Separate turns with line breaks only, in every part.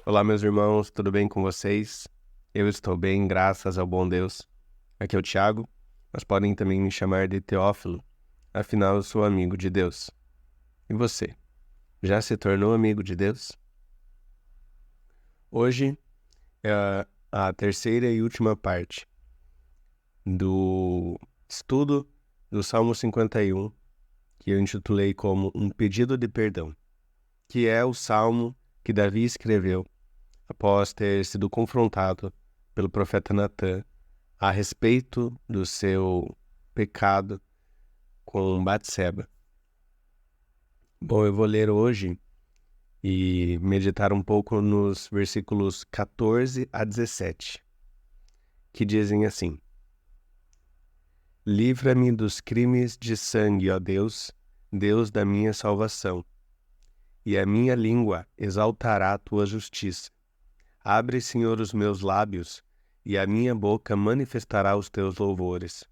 Olá, meus irmãos, tudo bem com vocês? Eu estou bem, graças ao bom Deus. Aqui é o Thiago, mas podem também me chamar de Teófilo, afinal eu sou amigo de Deus. E você, já se tornou amigo de Deus? Hoje é a terceira e última parte do estudo do Salmo 51, que eu intitulei como Um Pedido de Perdão, que é o salmo que Davi escreveu após ter sido confrontado pelo profeta Natã a respeito do seu pecado com Batseba. Bom, eu vou ler hoje e meditar um pouco nos versículos 14 a 17, que dizem assim: Livra-me dos crimes de sangue, ó Deus, Deus da minha salvação, e a minha língua exaltará a tua justiça. Abre, Senhor, os meus lábios, e a minha boca manifestará os teus louvores.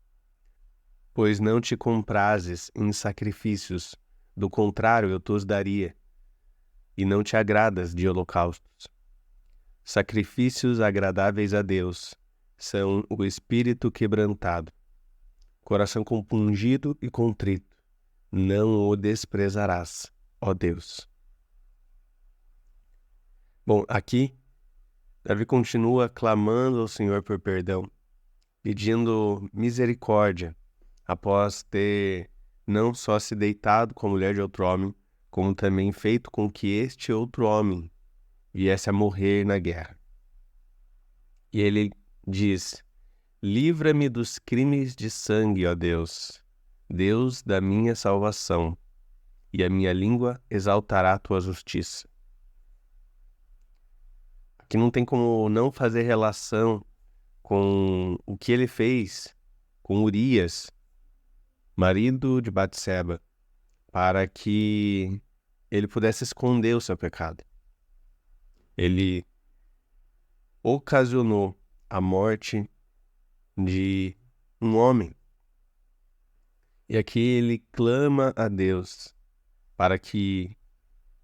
Pois não te comprases em sacrifícios, do contrário eu te os daria, e não te agradas de holocaustos. Sacrifícios agradáveis a Deus são o espírito quebrantado, coração compungido e contrito, não o desprezarás, ó Deus. Bom, aqui, Davi continua clamando ao Senhor por perdão, pedindo misericórdia, após ter não só se deitado com a mulher de outro homem, como também feito com que este outro homem viesse a morrer na guerra. E ele diz: Livra-me dos crimes de sangue, ó Deus, Deus da minha salvação, e a minha língua exaltará a tua justiça. Aqui não tem como não fazer relação com o que ele fez com Urias, marido de Batseba, para que ele pudesse esconder o seu pecado. Ele ocasionou a morte de um homem. E aqui ele clama a Deus para que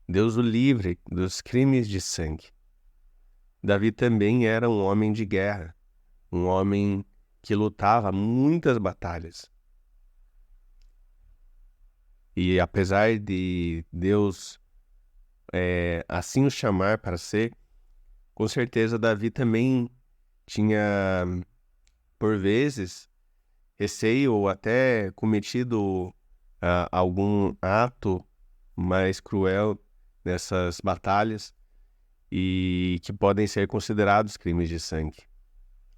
Deus o livre dos crimes de sangue. Davi também era um homem de guerra, um homem que lutava muitas batalhas. E apesar de Deus assim o chamar para ser, com certeza Davi também tinha, por vezes, receio ou até cometido algum ato mais cruel nessas batalhas e que podem ser considerados crimes de sangue.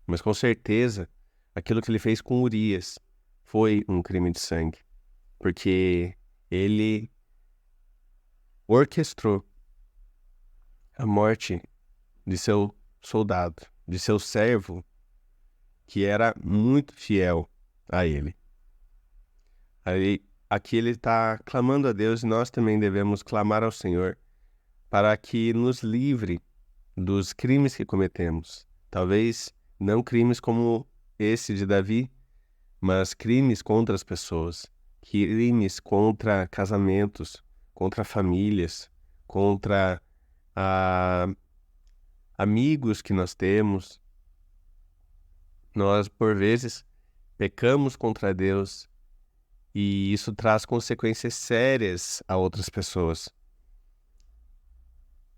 Mas com certeza, aquilo que ele fez com Urias foi um crime de sangue, porque ele orquestrou a morte de seu soldado, de seu servo, que era muito fiel a ele. Aí, aqui ele está clamando a Deus e nós também devemos clamar ao Senhor para que nos livre dos crimes que cometemos. Talvez não crimes como esse de Davi, mas crimes contra as pessoas, crimes contra casamentos, contra famílias, contra amigos que nós temos. Nós, por vezes, pecamos contra Deus e isso traz consequências sérias a outras pessoas.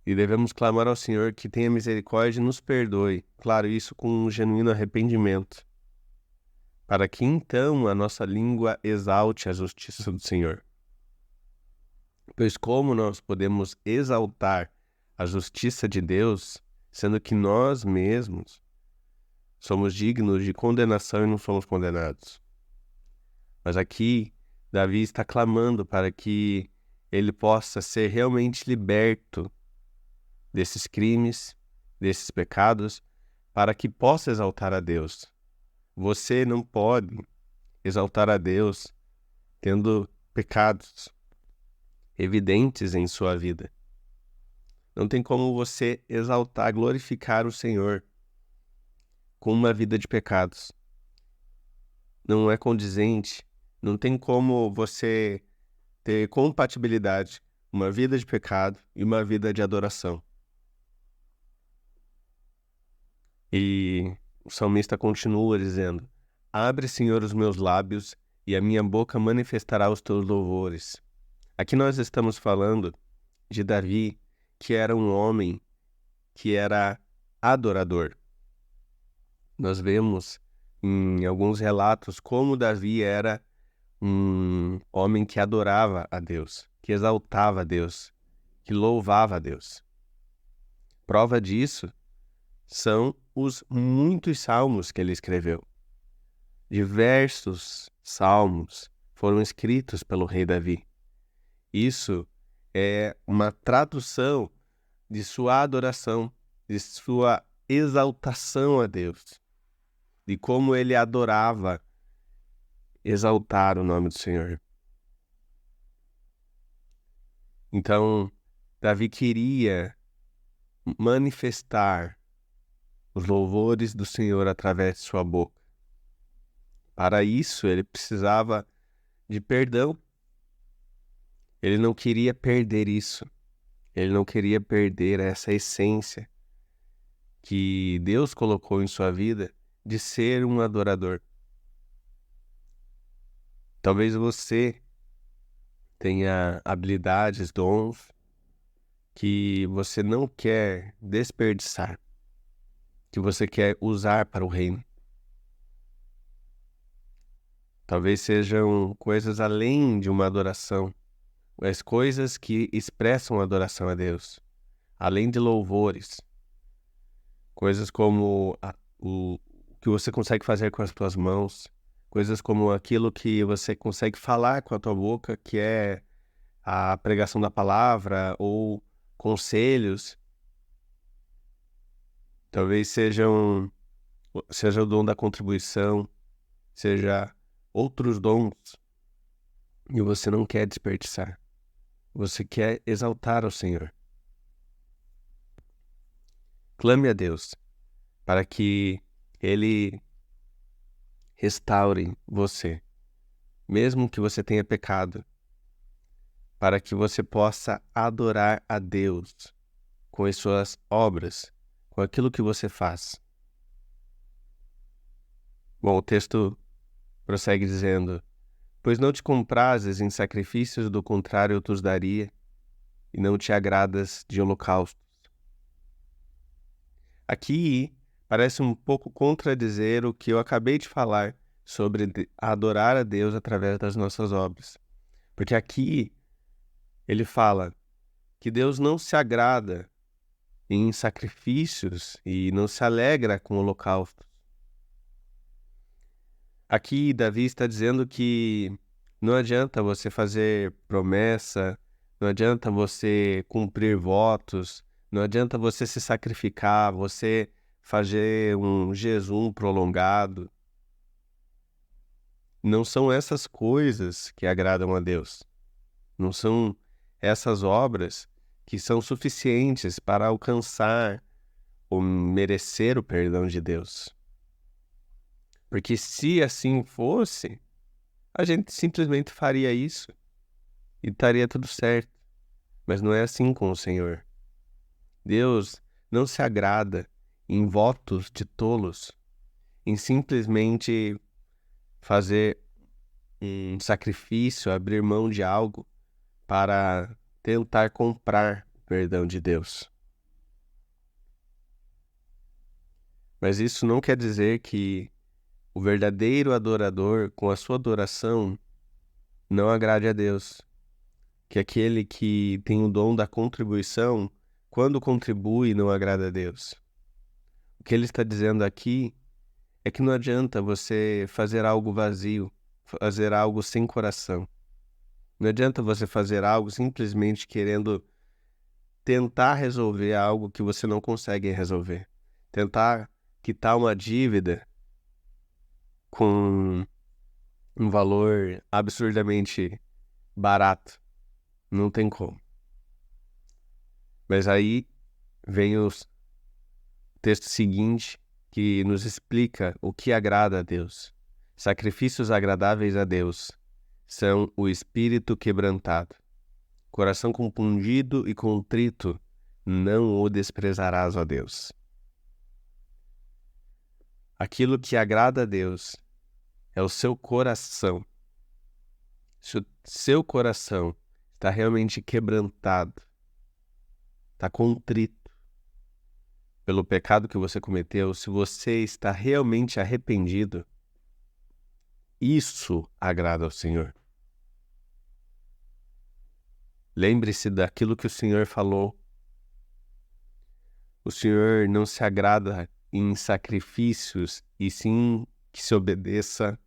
E devemos clamar ao Senhor que tenha misericórdia e nos perdoe. Claro, isso com um genuíno arrependimento, para que então a nossa língua exalte a justiça do Senhor. Pois como nós podemos exaltar a justiça de Deus, sendo que nós mesmos somos dignos de condenação e não somos condenados? Mas aqui, Davi está clamando para que ele possa ser realmente liberto desses crimes, desses pecados, para que possa exaltar a Deus. Você não pode exaltar a Deus tendo pecados evidentes em sua vida. Não tem como você exaltar, glorificar o Senhor com uma vida de pecados. Não é condizente, não tem como você ter compatibilidade, uma vida de pecado e uma vida de adoração. E o salmista continua dizendo: Abre, Senhor, os meus lábios, e a minha boca manifestará os teus louvores. Aqui nós estamos falando de Davi, que era um homem que era adorador. Nós vemos em alguns relatos como Davi era um homem que adorava a Deus, que exaltava a Deus, que louvava a Deus. Prova disso são os muitos salmos que ele escreveu. Diversos salmos foram escritos pelo rei Davi. Isso é uma tradução de sua adoração, de sua exaltação a Deus, de como ele adorava exaltar o nome do Senhor. Então, Davi queria manifestar os louvores do Senhor através de sua boca. Para isso, ele precisava de perdão. Ele não queria perder isso. Ele não queria perder essa essência que Deus colocou em sua vida de ser um adorador. Talvez você tenha habilidades, dons que você não quer desperdiçar, que você quer usar para o reino. Talvez sejam coisas além de uma adoração, mas coisas que expressam adoração a Deus, além de louvores. Coisas como o que você consegue fazer com as suas mãos, coisas como aquilo que você consegue falar com a tua boca, que é a pregação da palavra ou conselhos. Talvez seja o dom da contribuição, seja outros dons, e você não quer desperdiçar. Você quer exaltar ao Senhor. Clame a Deus para que Ele restaure você, mesmo que você tenha pecado, para que você possa adorar a Deus com as suas obras, com aquilo que você faz. Bom, o texto prossegue dizendo: Pois não te comprases em sacrifícios, do contrário eu te os daria, e não te agradas de holocaustos. Aqui parece um pouco contradizer o que eu acabei de falar sobre adorar a Deus através das nossas obras. Porque aqui ele fala que Deus não se agrada em sacrifícios e não se alegra com holocaustos. Aqui Davi está dizendo que não adianta você fazer promessa, não adianta você cumprir votos, não adianta você se sacrificar, você fazer um jejum prolongado. Não são essas coisas que agradam a Deus. Não são essas obras que são suficientes para alcançar ou merecer o perdão de Deus. Porque se assim fosse, a gente simplesmente faria isso e estaria tudo certo. Mas não é assim com o Senhor. Deus não se agrada em votos de tolos, em simplesmente fazer um sacrifício, abrir mão de algo para tentar comprar o perdão de Deus. Mas isso não quer dizer que o verdadeiro adorador, com a sua adoração, não agrade a Deus. Que aquele que tem o dom da contribuição, quando contribui, não agrada a Deus. O que ele está dizendo aqui é que não adianta você fazer algo vazio, fazer algo sem coração. Não adianta você fazer algo simplesmente querendo tentar resolver algo que você não consegue resolver. Tentar quitar uma dívida com um valor absurdamente barato. Não tem como. Mas aí vem o texto seguinte que nos explica o que agrada a Deus. Sacrifícios agradáveis a Deus são o espírito quebrantado. Coração compungido e contrito, não o desprezarás, ó Deus. aquilo que agrada a Deus é o seu coração. Se o seu coração está realmente quebrantado, está contrito pelo pecado que você cometeu, se você está realmente arrependido, isso agrada ao Senhor. Lembre-se daquilo que o Senhor falou. O Senhor não se agrada em sacrifícios, e sim que se obedeça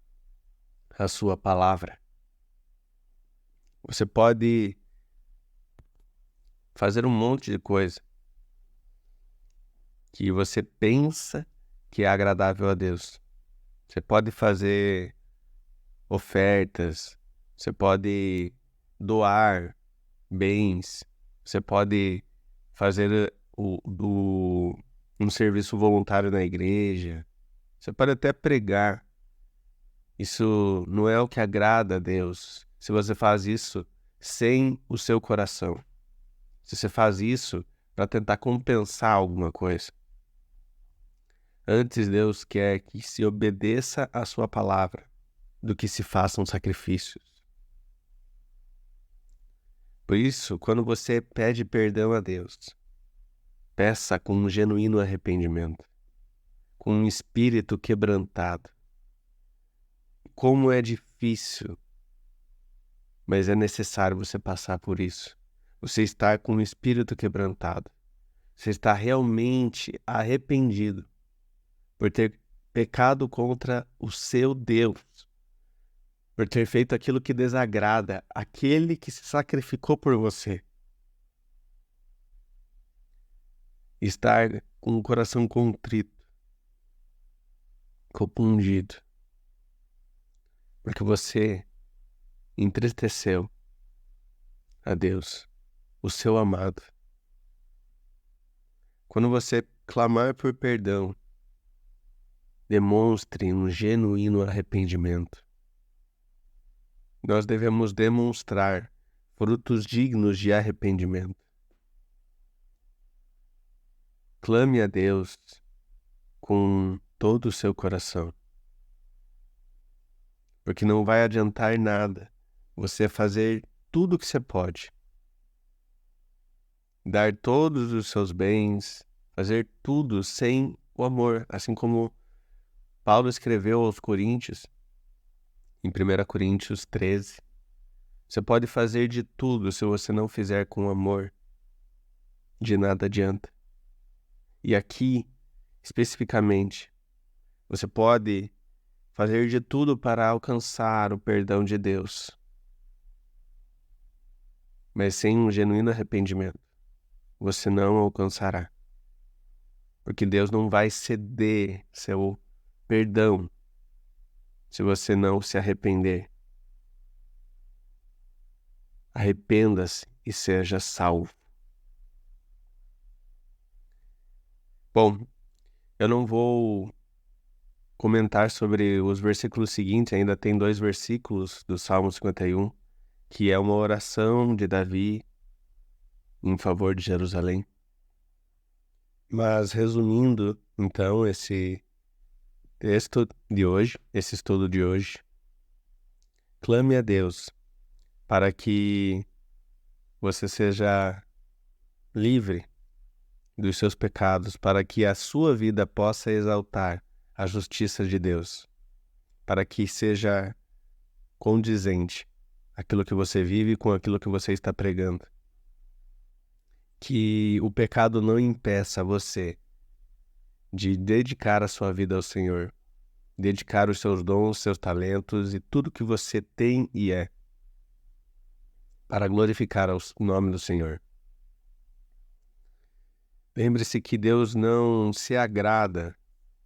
a sua palavra. Você pode fazer um monte de coisa que você pensa que é agradável a Deus. Você pode fazer ofertas, você pode doar bens, você pode fazer um serviço voluntário na igreja, você pode até pregar. Isso não é o que agrada a Deus. Se você faz isso sem o seu coração, se você faz isso para tentar compensar alguma coisa. Antes, Deus quer que se obedeça à sua palavra do que se façam sacrifícios. Por isso, quando você pede perdão a Deus, peça com um genuíno arrependimento, com um espírito quebrantado. Como é difícil, mas é necessário você passar por isso. Você estar com o espírito quebrantado. Você está realmente arrependido por ter pecado contra o seu Deus, por ter feito aquilo que desagrada aquele que se sacrificou por você. Estar com o coração contrito, compungido, porque você entristeceu a Deus, o seu amado. Quando você clamar por perdão, demonstre um genuíno arrependimento. Nós devemos demonstrar frutos dignos de arrependimento. Clame a Deus com todo o seu coração, porque não vai adiantar nada você fazer tudo o que você pode, dar todos os seus bens, fazer tudo sem o amor, assim como Paulo escreveu aos Coríntios, em 1 Coríntios 13. Você pode fazer de tudo, se você não fizer com amor, de nada adianta. E aqui, especificamente, você pode fazer de tudo para alcançar o perdão de Deus, mas sem um genuíno arrependimento, você não alcançará. Porque Deus não vai ceder seu perdão se você não se arrepender. Arrependa-se e seja salvo. Bom, eu não vou comentar sobre os versículos seguintes, ainda tem 2 versículos do Salmo 51, que é uma oração de Davi em favor de Jerusalém. Mas resumindo, então, esse texto de hoje, esse estudo de hoje, clame a Deus para que você seja livre dos seus pecados, para que a sua vida possa exaltar a justiça de Deus, para que seja condizente aquilo que você vive com aquilo que você está pregando. Que o pecado não impeça você de dedicar a sua vida ao Senhor, dedicar os seus dons, seus talentos e tudo que você tem e é para glorificar o nome do Senhor. Lembre-se que Deus não se agrada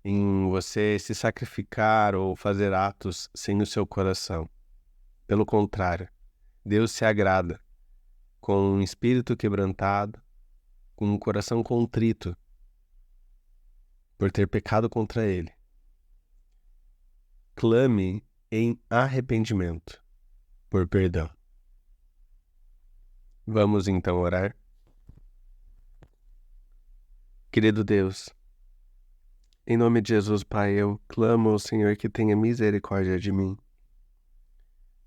em você se sacrificar ou fazer atos sem o seu coração. Pelo contrário, Deus se agrada com um espírito quebrantado, com um coração contrito por ter pecado contra Ele. Clame em arrependimento por perdão. Vamos então orar. Querido Deus, Em nome de Jesus, Pai, eu clamo ao Senhor que tenha misericórdia de mim,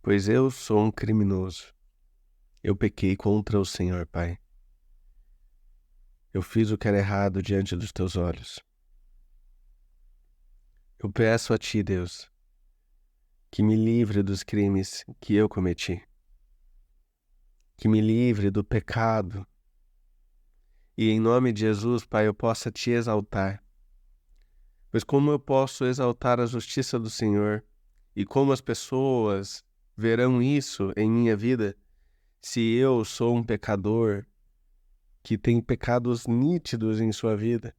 pois eu sou um criminoso. Eu pequei contra o Senhor, Pai. Eu fiz o que era errado diante dos teus olhos. Eu peço a Ti, Deus, que me livre dos crimes que eu cometi, que me livre do pecado, e em nome de Jesus, Pai, eu possa Te exaltar. Pois como eu posso exaltar a justiça do Senhor e como as pessoas verão isso em minha vida se eu sou um pecador que tem pecados nítidos em sua vida?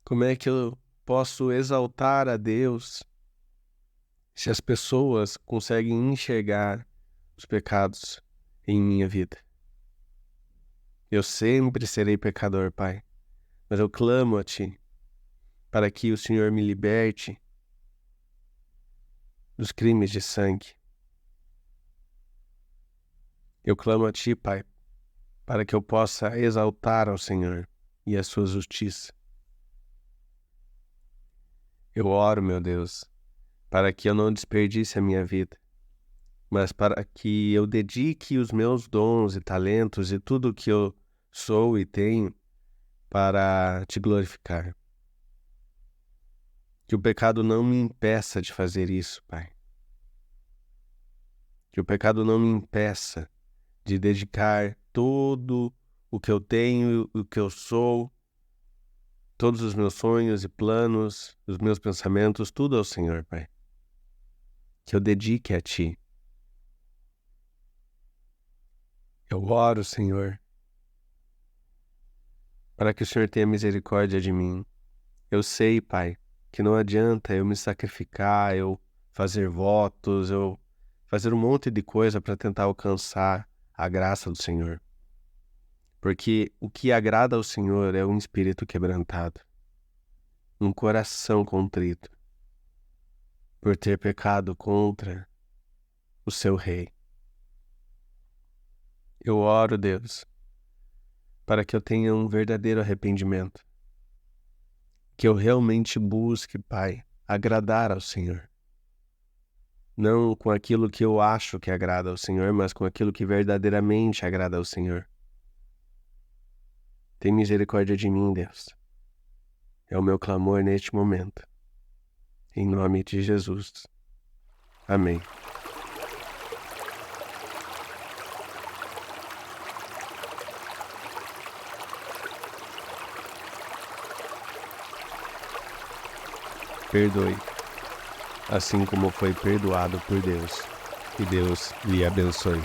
Como é que eu posso exaltar a Deus se as pessoas conseguem enxergar os pecados em minha vida? Eu sempre serei pecador, Pai, mas eu clamo a Ti para que o Senhor me liberte dos crimes de sangue. Eu clamo a Ti, Pai, para que eu possa exaltar ao Senhor e a sua justiça. Eu oro, meu Deus, para que eu não desperdice a minha vida, mas para que eu dedique os meus dons e talentos e tudo o que eu sou e tenho para Te glorificar. Que o pecado não me impeça de fazer isso, Pai. Que o pecado não me impeça de dedicar todo o que eu tenho, o que eu sou, todos os meus sonhos e planos, os meus pensamentos, tudo ao Senhor, Pai. Que eu dedique a Ti. Eu oro, Senhor, para que o Senhor tenha misericórdia de mim. Eu sei, Pai, que não adianta eu me sacrificar, eu fazer votos, eu fazer um monte de coisa para tentar alcançar a graça do Senhor. Porque o que agrada ao Senhor é um espírito quebrantado, um coração contrito, por ter pecado contra o seu Rei. Eu oro, Deus, para que eu tenha um verdadeiro arrependimento, que eu realmente busque, Pai, agradar ao Senhor. Não com aquilo que eu acho que agrada ao Senhor, mas com aquilo que verdadeiramente agrada ao Senhor. Tem misericórdia de mim, Deus. É o meu clamor neste momento. Em nome de Jesus. Amém. Perdoe, assim como foi perdoado por Deus. Que Deus lhe abençoe.